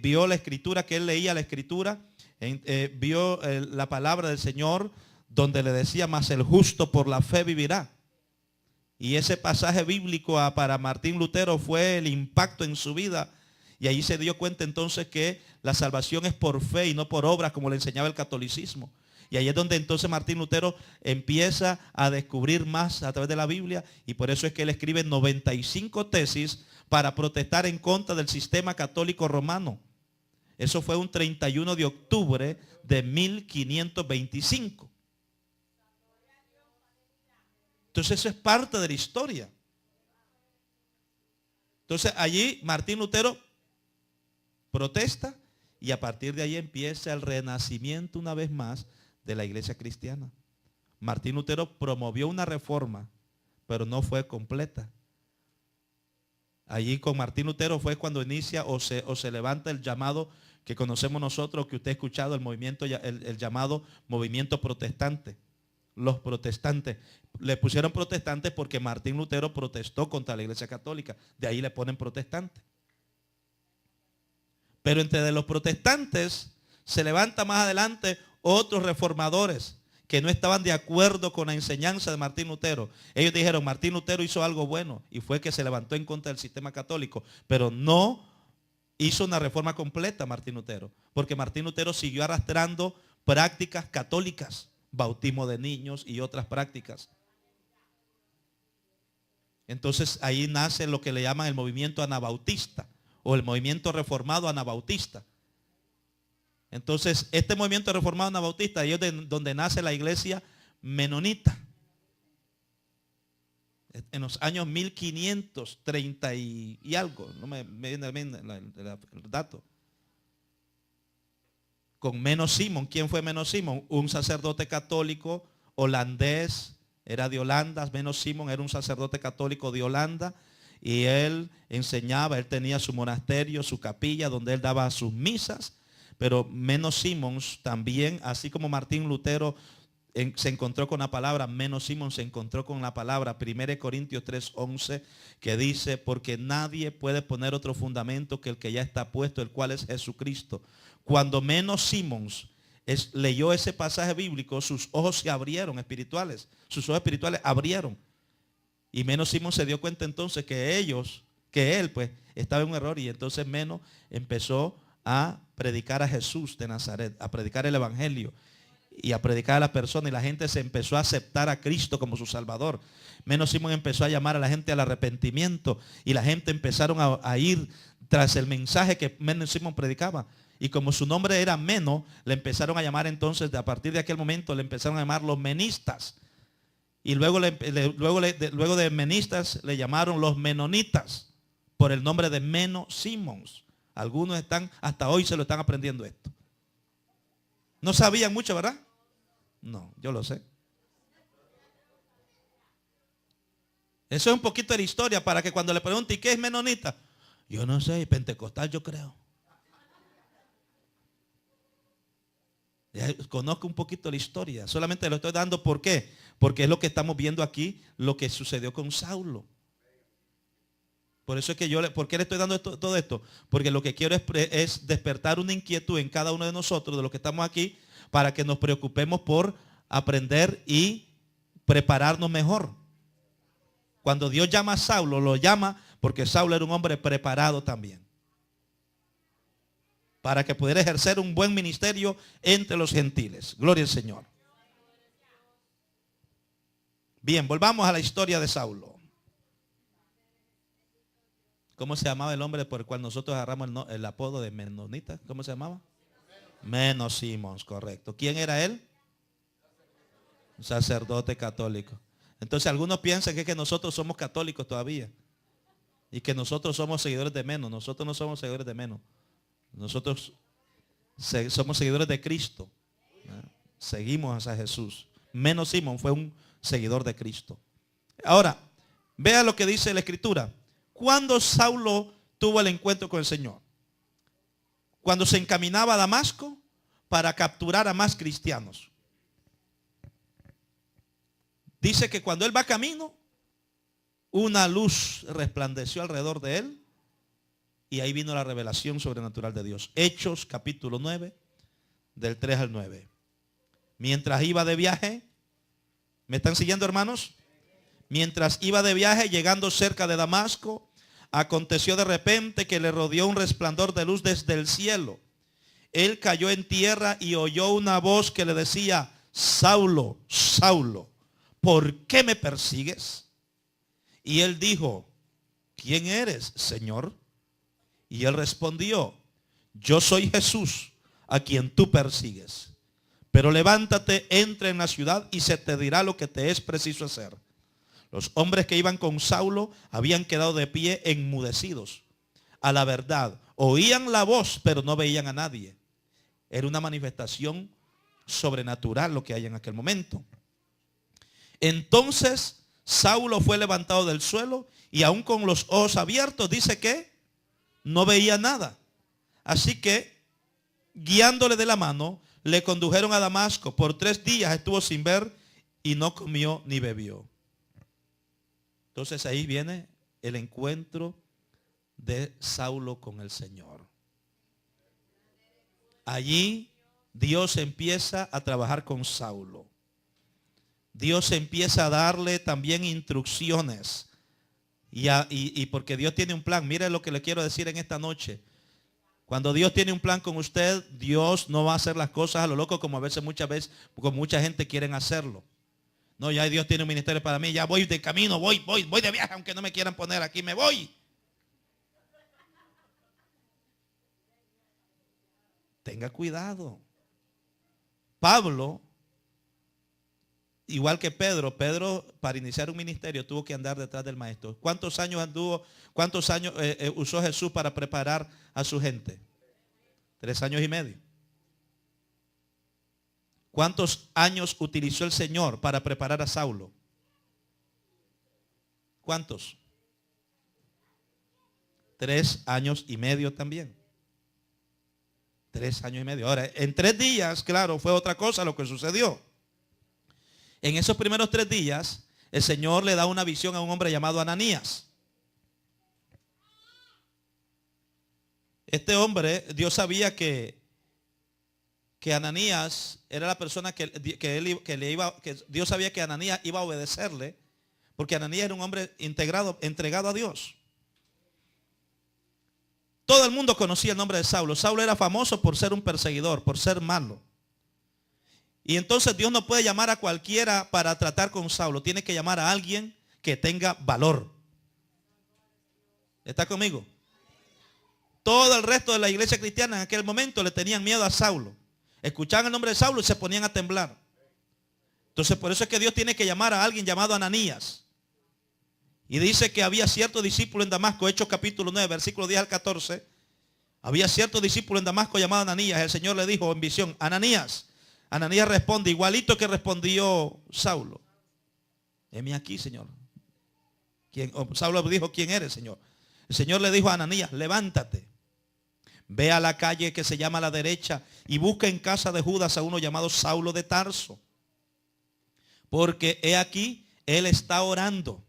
vio la escritura, que él leía la escritura, vio la palabra del Señor donde le decía, mas el justo por la fe vivirá. Y ese pasaje bíblico para Martín Lutero fue el impacto en su vida. Y ahí se dio cuenta entonces que la salvación es por fe y no por obras, como le enseñaba el catolicismo. Y ahí es donde entonces Martín Lutero empieza a descubrir más a través de la Biblia, y por eso es que él escribe 95 tesis para protestar en contra del sistema católico romano. Eso fue un 31 de octubre de 1525. Entonces eso es parte de la historia. Entonces allí Martín Lutero protesta, y a partir de ahí empieza el renacimiento una vez más de la iglesia cristiana. Martín Lutero promovió una reforma, pero no fue completa. Allí con Martín Lutero fue cuando inicia o se levanta el llamado que conocemos nosotros, que usted ha escuchado, el movimiento, el llamado movimiento protestante. Los protestantes le pusieron protestantes porque Martín Lutero protestó contra la iglesia católica. De ahí le ponen protestante. Pero entre los protestantes se levanta más adelante otros reformadores que no estaban de acuerdo con la enseñanza de Martín Lutero. Ellos dijeron, Martín Lutero hizo algo bueno, y fue que se levantó en contra del sistema católico, pero no hizo una reforma completa Martín Lutero, porque Martín Lutero siguió arrastrando prácticas católicas, bautismo de niños y otras prácticas. Entonces ahí nace lo que le llaman el movimiento anabautista, o el movimiento reformado anabautista. Entonces, este movimiento reformado anabautista, ahí es donde nace la iglesia menonita. En los años 1530 y algo, no me viene bien el dato. Con Menno Simons. ¿Quién fue Menno Simons? Un sacerdote católico holandés, era de Holanda. Menno Simons era un sacerdote católico de Holanda, y él enseñaba, él tenía su monasterio, su capilla, donde él daba sus misas. Pero Menno Simons también, así como Martín Lutero se encontró con la palabra, Menno Simons se encontró con la palabra 1 Corintios 3:11, que dice, porque nadie puede poner otro fundamento que el que ya está puesto, el cual es Jesucristo. Cuando Menno Simons leyó ese pasaje bíblico, sus ojos se abrieron espirituales, sus ojos espirituales abrieron. Y Menno Simons se dio cuenta entonces que él pues estaba en un error, y entonces Menno empezó a predicar a Jesús de Nazaret, a predicar el evangelio y a predicar a la persona, y la gente se empezó a aceptar a Cristo como su Salvador. Menno Simons empezó a llamar a la gente al arrepentimiento, y la gente empezaron a ir tras el mensaje que Menno Simons predicaba. Y como su nombre era Menno, le empezaron a llamar entonces, a partir de aquel momento, le empezaron a llamar los menistas. Y luego de menistas le llamaron los menonitas, por el nombre de Menno Simons. Algunos hasta hoy se lo están aprendiendo esto. No sabían mucho, ¿verdad? No, yo lo sé. Eso es un poquito de la historia para que cuando le pregunte, ¿y qué es menonita? Yo no sé, pentecostal yo creo. Ya conozco un poquito la historia. Solamente lo estoy dando, ¿por qué? Porque es lo que estamos viendo aquí, lo que sucedió con Saulo. Por eso es que ¿por qué le estoy dando todo esto? Porque lo que quiero es despertar una inquietud en cada uno de nosotros, de los que estamos aquí, para que nos preocupemos por aprender y prepararnos mejor. Cuando Dios llama a Saulo, lo llama porque Saulo era un hombre preparado también, para que pudiera ejercer un buen ministerio entre los gentiles. Gloria al Señor. Bien, volvamos a la historia de Saulo. ¿Cómo se llamaba el hombre por el cual nosotros agarramos el apodo de menonita? ¿Cómo se llamaba? Menos Simons, correcto. ¿Quién era él? Un sacerdote católico. Entonces algunos piensan que nosotros somos católicos todavía y que nosotros somos seguidores de menos. Nosotros no somos seguidores de menos. Nosotros somos seguidores de Cristo. Seguimos a Jesús. Menos Simón fue un seguidor de Cristo. Ahora, vea lo que dice la Escritura. ¿Cuándo Saulo tuvo el encuentro con el Señor? Cuando se encaminaba a Damasco para capturar a más cristianos. Dice que cuando él va camino, una luz resplandeció alrededor de él y ahí vino la revelación sobrenatural de Dios. Hechos capítulo 9, del 3 al 9. Mientras iba de viaje, ¿me están siguiendo, hermanos? Mientras iba de viaje, llegando cerca de Damasco, aconteció de repente que le rodeó un resplandor de luz desde el cielo. Él cayó en tierra y oyó una voz que le decía: Saulo, Saulo, ¿por qué me persigues? Y él dijo: ¿quién eres, Señor? Y él respondió: yo soy Jesús, a quien tú persigues. Pero levántate, entra en la ciudad y se te dirá lo que te es preciso hacer. Los hombres que iban con Saulo habían quedado de pie enmudecidos. A la verdad, oían la voz, pero no veían a nadie. Era una manifestación sobrenatural lo que hay en aquel momento. Entonces Saulo fue levantado del suelo y aún con los ojos abiertos dice que no veía nada. Así que, guiándole de la mano, le condujeron a Damasco. Por 3 días estuvo sin ver y no comió ni bebió. Entonces ahí viene el encuentro de Saulo con el Señor. Allí Dios empieza a trabajar con Saulo. Dios empieza a darle también instrucciones. Y porque Dios tiene un plan. Mire lo que le quiero decir en esta noche. Cuando Dios tiene un plan con usted, Dios no va a hacer las cosas a lo loco como muchas veces, como mucha gente quieren hacerlo. No, ya Dios tiene un ministerio para mí, ya voy de camino, voy de viaje, aunque no me quieran poner aquí, me voy. Tenga cuidado. Pablo, igual que Pedro para iniciar un ministerio tuvo que andar detrás del maestro. ¿Cuántos años usó Jesús para preparar a su gente? 3 años y medio. ¿Cuántos años utilizó el Señor para preparar a Saulo? ¿Cuántos? 3 años y medio también. 3 años y medio. Ahora, en 3 días, claro, fue otra cosa lo que sucedió. En esos primeros 3 días, el Señor le da una visión a un hombre llamado Ananías. Este hombre, Dios sabía que Ananías era la persona que Dios sabía que Ananías iba a obedecerle, porque Ananías era un hombre entregado a Dios. Todo el mundo conocía el nombre de Saulo. Saulo era famoso por ser un perseguidor, por ser malo. Y entonces Dios no puede llamar a cualquiera para tratar con Saulo. Tiene que llamar a alguien que tenga valor. ¿Está conmigo? Todo el resto de la iglesia cristiana en aquel momento le tenían miedo a Saulo. Escuchaban el nombre de Saulo y se ponían a temblar. Entonces por eso es que Dios tiene que llamar a alguien llamado Ananías. Y dice que había cierto discípulo en Damasco, Hechos capítulo 9, versículo 10 al 14. Había cierto discípulo en Damasco llamado Ananías. El Señor le dijo en visión: Ananías. Ananías responde igualito que respondió Saulo: heme aquí, Señor. Saulo dijo, ¿quién eres, Señor? El Señor le dijo a Ananías, levántate, ve a la calle que se llama a la derecha y busca en casa de Judas a uno llamado Saulo de Tarso. Porque he aquí, él está orando.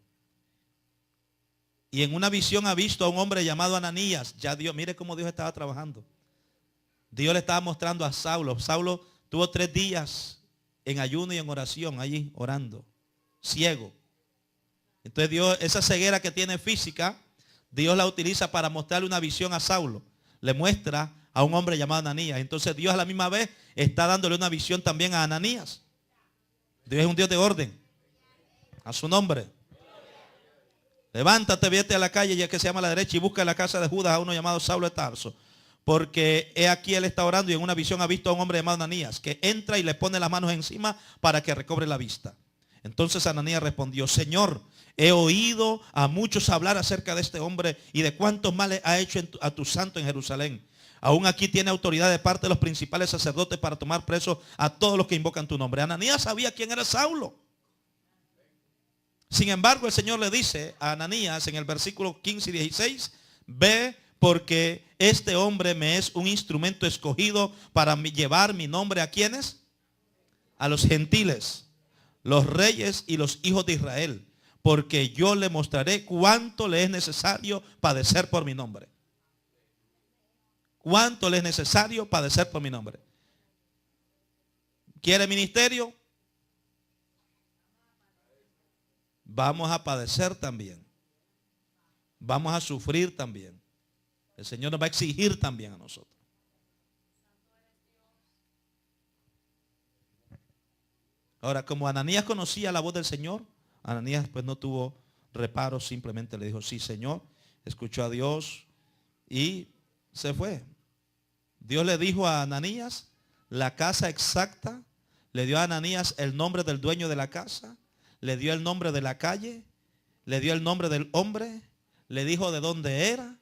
Y en una visión ha visto a un hombre llamado Ananías. Ya Dios, mire cómo Dios estaba trabajando. Dios le estaba mostrando a Saulo. Saulo tuvo 3 días en ayuno y en oración allí orando, ciego. Entonces Dios, esa ceguera que tiene física, Dios la utiliza para mostrarle una visión a Saulo. Le muestra a un hombre llamado Ananías. Entonces Dios a la misma vez está dándole una visión también a Ananías. Dios es un Dios de orden. A su nombre. Levántate, vete a la calle ya que se llama a la derecha y busca en la casa de Judas a uno llamado Saulo de Tarso. Porque he aquí él está orando y en una visión ha visto a un hombre llamado Ananías que entra y le pone las manos encima para que recobre la vista. Entonces Ananías respondió, Señor, he oído a muchos hablar acerca de este hombre y de cuántos males ha hecho a tu santo en Jerusalén. Aún aquí tiene autoridad de parte de los principales sacerdotes para tomar presos a todos los que invocan tu nombre. Ananías sabía quién era Saulo. Sin embargo, el Señor le dice a Ananías en el versículo 15 y 16, ve porque este hombre me es un instrumento escogido para llevar mi nombre a ¿quiénes? A los gentiles, los reyes y los hijos de Israel, porque yo le mostraré cuánto le es necesario padecer por mi nombre. Cuánto le es necesario padecer por mi nombre. ¿Quiere ministerio? Vamos a padecer también. Vamos a sufrir también. El Señor nos va a exigir también a nosotros. Ahora, como Ananías conocía la voz del Señor, Ananías pues no tuvo reparo, simplemente le dijo, sí, Señor, escuchó a Dios y se fue. Dios le dijo a Ananías la casa exacta, le dio a Ananías el nombre del dueño de la casa, le dio el nombre de la calle, le dio el nombre del hombre, le dijo de dónde era,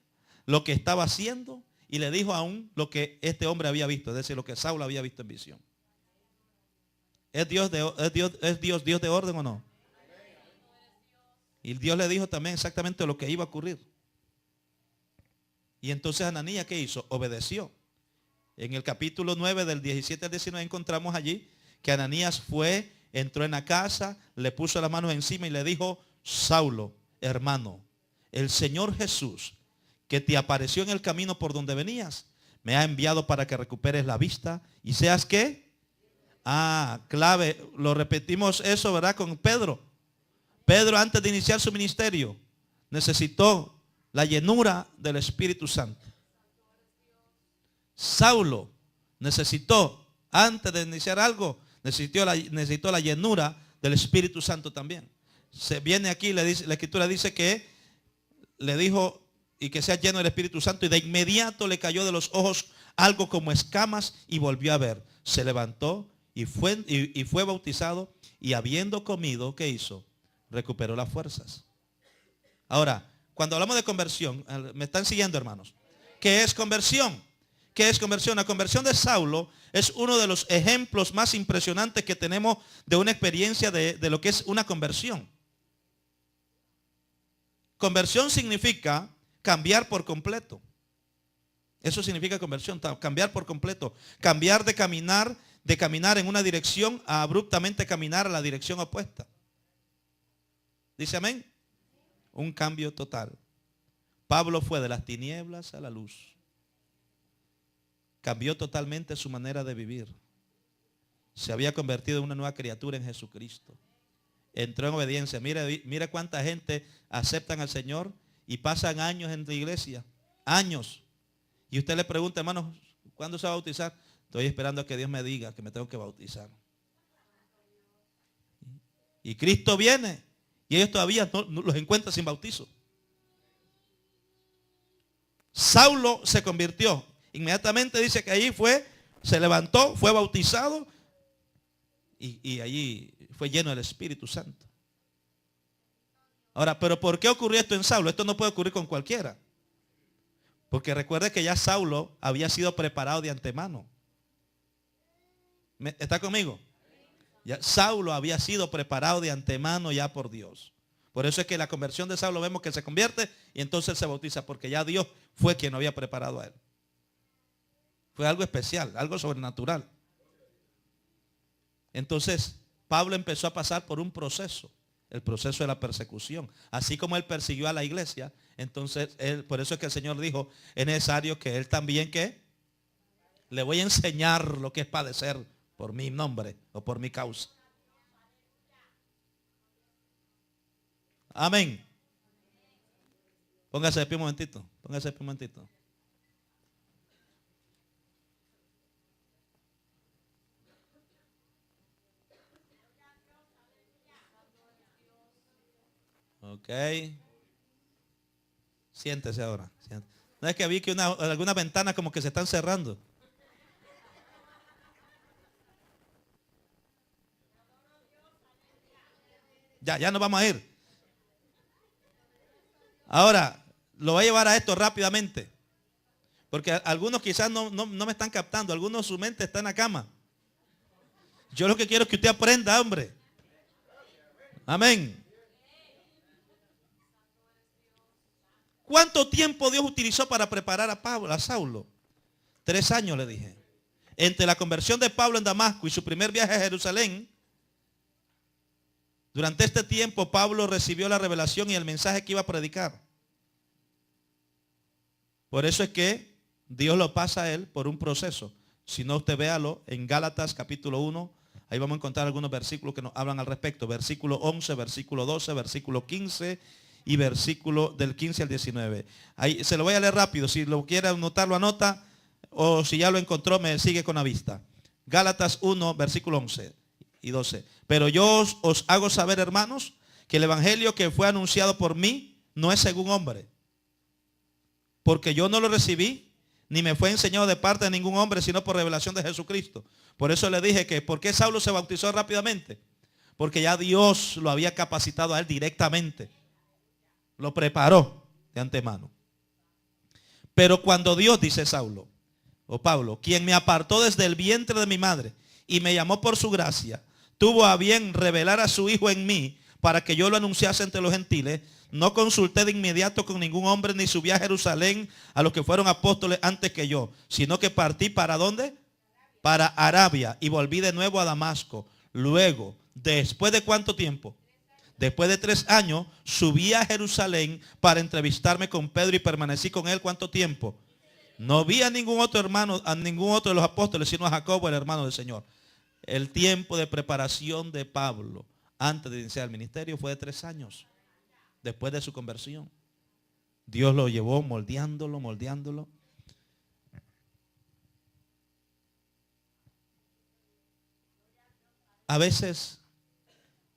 lo que estaba haciendo y le dijo aún lo que este hombre había visto, es decir, lo que Saulo había visto en visión. ¿Es Dios de orden o no? Y Dios le dijo también exactamente lo que iba a ocurrir. Y entonces Ananías, ¿qué hizo? Obedeció. En el capítulo 9 del 17 al 19 encontramos allí que Ananías fue, entró en la casa, le puso las manos encima y le dijo, Saulo, hermano, el Señor Jesús, que te apareció en el camino por donde venías, me ha enviado para que recuperes la vista y seas ¿qué? Clave, lo repetimos eso, ¿verdad? Con Pedro. Pedro antes de iniciar su ministerio necesitó la llenura del Espíritu Santo. Saulo necesitó, antes de iniciar algo, necesitó la llenura del Espíritu Santo también. Se viene aquí, le dice, la Escritura dice que le dijo y que sea lleno del Espíritu Santo y de inmediato le cayó de los ojos algo como escamas y volvió a ver. Se levantó y fue bautizado y habiendo comido, ¿qué hizo? Recuperó las fuerzas. Ahora, cuando hablamos de conversión, ¿me están siguiendo, hermanos? ¿Qué es conversión? ¿Qué es conversión? La conversión de Saulo es uno de los ejemplos más impresionantes que tenemos de una experiencia de lo que es una conversión. Conversión significa cambiar por completo. Eso significa conversión, cambiar por completo. Cambiar de caminar en una dirección a abruptamente caminar a la dirección opuesta. ¿Dice amén? Un cambio total. Pablo fue de las tinieblas a la luz. Cambió totalmente su manera de vivir. Se había convertido en una nueva criatura en Jesucristo. Entró en obediencia. Mira cuánta gente aceptan al Señor y pasan años en la iglesia. Años. Y usted le pregunta, hermano, ¿cuándo se va a bautizar? Estoy esperando a que Dios me diga que me tengo que bautizar. Y Cristo viene y ellos todavía no los encuentran sin bautizo. Saulo se convirtió. Inmediatamente dice que allí se levantó, fue bautizado y allí fue lleno del Espíritu Santo. Ahora, ¿pero por qué ocurrió esto en Saulo? Esto no puede ocurrir con cualquiera. Porque recuerde que ya Saulo había sido preparado de antemano. ¿Está conmigo? Ya Saulo había sido preparado de antemano ya por Dios. Por eso es que la conversión de Saulo vemos que él se convierte y entonces él se bautiza, porque ya Dios fue quien lo había preparado a él. Fue algo especial, algo sobrenatural. Entonces Pablo empezó a pasar por un proceso, el proceso de la persecución. Así como él persiguió a la iglesia, entonces por eso es que el Señor dijo, es necesario que él también, ¿qué? Le voy a enseñar lo que es padecer por mi nombre o por mi causa. Amén. Póngase de pie un momentito. Póngase de pie un momentito. Ok. Siéntese ahora. No es que vi que algunas ventanas como que se están cerrando. Ya nos vamos a ir. Ahora, lo voy a llevar a esto rápidamente. Porque algunos quizás no me están captando. Algunos su mente está en la cama. Yo lo que quiero es que usted aprenda, hombre. Amén. ¿Cuánto tiempo Dios utilizó para preparar a Saulo? 3 años, le dije. Entre la conversión de Pablo en Damasco y su primer viaje a Jerusalén, durante este tiempo Pablo recibió la revelación y el mensaje que iba a predicar. Por eso es que Dios lo pasa a él por un proceso. Si no, usted véalo en Gálatas capítulo 1. Ahí vamos a encontrar algunos versículos que nos hablan al respecto. Versículo 11, versículo 12, versículo 15 y versículo del 15 al 19. Ahí se lo voy a leer rápido. Si lo quiere anotar, lo anota. O si ya lo encontró, me sigue con la vista. Gálatas 1, versículo 11 y 12. Pero yo os hago saber, hermanos, que el evangelio que fue anunciado por mí no es según hombre. Porque yo no lo recibí, ni me fue enseñado de parte de ningún hombre, sino por revelación de Jesucristo. Por eso le dije que, ¿por qué Saulo se bautizó rápidamente? Porque ya Dios lo había capacitado a él directamente. Lo preparó de antemano. Pero cuando Dios, dice Saulo, o Pablo, quien me apartó desde el vientre de mi madre y me llamó por su gracia, tuvo a bien revelar a su Hijo en mí para que yo lo anunciase entre los gentiles, no consulté de inmediato con ningún hombre ni subí a Jerusalén a los que fueron apóstoles antes que yo, sino que partí ¿para dónde? Para Arabia y volví de nuevo a Damasco. Luego, ¿después de cuánto tiempo? Después de 3 años, subí a Jerusalén para entrevistarme con Pedro y permanecí con él ¿cuánto tiempo? No vi a ningún otro hermano, a ningún otro de los apóstoles, sino a Jacobo, el hermano del Señor. El tiempo de preparación de Pablo antes de iniciar el ministerio fue de 3 años. Después de su conversión. Dios lo llevó moldeándolo. A veces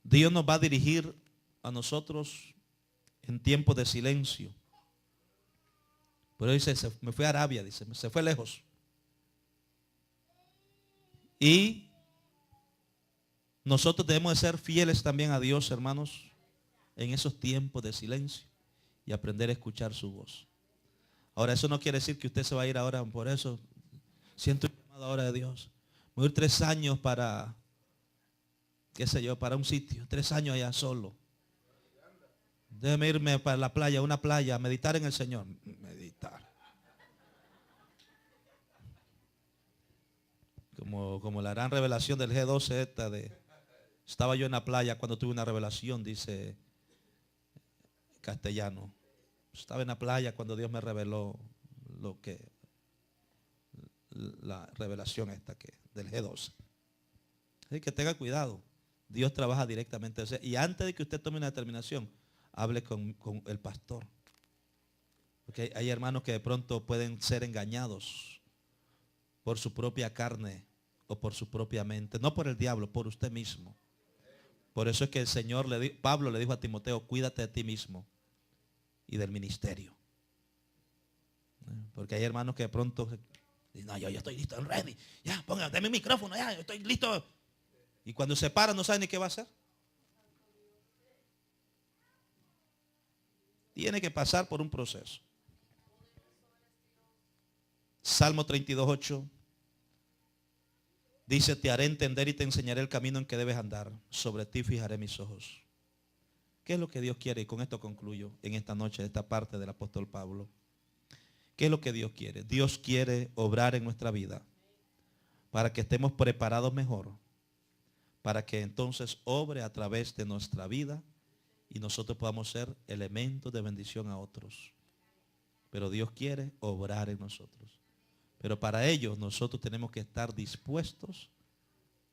Dios nos va a dirigir a nosotros en tiempos de silencio. Pero dice, me fui a Arabia, dice, se fue lejos. Y nosotros debemos de ser fieles también a Dios, hermanos, en esos tiempos de silencio y aprender a escuchar su voz. Ahora, eso no quiere decir que usted se va a ir ahora por eso. Siento un llamado ahora de Dios. Voy a ir 3 años para, qué sé yo, para un sitio. 3 años allá solo. Déjeme irme para la playa, una playa, a meditar en el Señor. Meditar. Como la gran revelación del G12 esta de... Estaba yo en la playa cuando tuve una revelación, dice Castellano. Estaba en la playa cuando Dios me reveló la revelación esta del G12. Así que tenga cuidado. Dios trabaja directamente. Y antes de que usted tome una determinación, hable con el pastor. Porque hay hermanos que de pronto pueden ser engañados por su propia carne o por su propia mente. No por el diablo, por usted mismo. Por eso es que el Señor, Pablo le dijo a Timoteo, cuídate de ti mismo y del ministerio. Porque hay hermanos que de pronto, no, yo estoy listo, I'm ready. Ya, dame el micrófono, ya, yo estoy listo. Y cuando se para no sabe ni qué va a hacer. Tiene que pasar por un proceso. Salmo 32:8. Dice, te haré entender y te enseñaré el camino en que debes andar. Sobre ti fijaré mis ojos. ¿Qué es lo que Dios quiere? Y con esto concluyo en esta noche, esta parte del apóstol Pablo. ¿Qué es lo que Dios quiere? Dios quiere obrar en nuestra vida para que estemos preparados mejor, para que entonces obre a través de nuestra vida y nosotros podamos ser elementos de bendición a otros. Pero Dios quiere obrar en nosotros. Pero para ello nosotros tenemos que estar dispuestos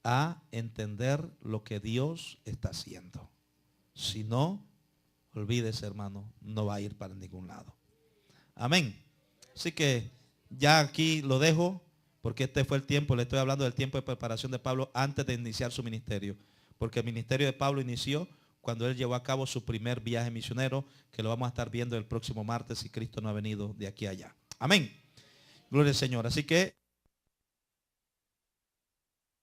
a entender lo que Dios está haciendo. Si no, olvídese, hermano, no va a ir para ningún lado. Amén. Así que ya aquí lo dejo, porque este fue el tiempo, le estoy hablando del tiempo de preparación de Pablo antes de iniciar su ministerio. Porque el ministerio de Pablo inició cuando él llevó a cabo su primer viaje misionero, que lo vamos a estar viendo el próximo martes si Cristo no ha venido de aquí a allá. Amén. Gloria al Señor. Así que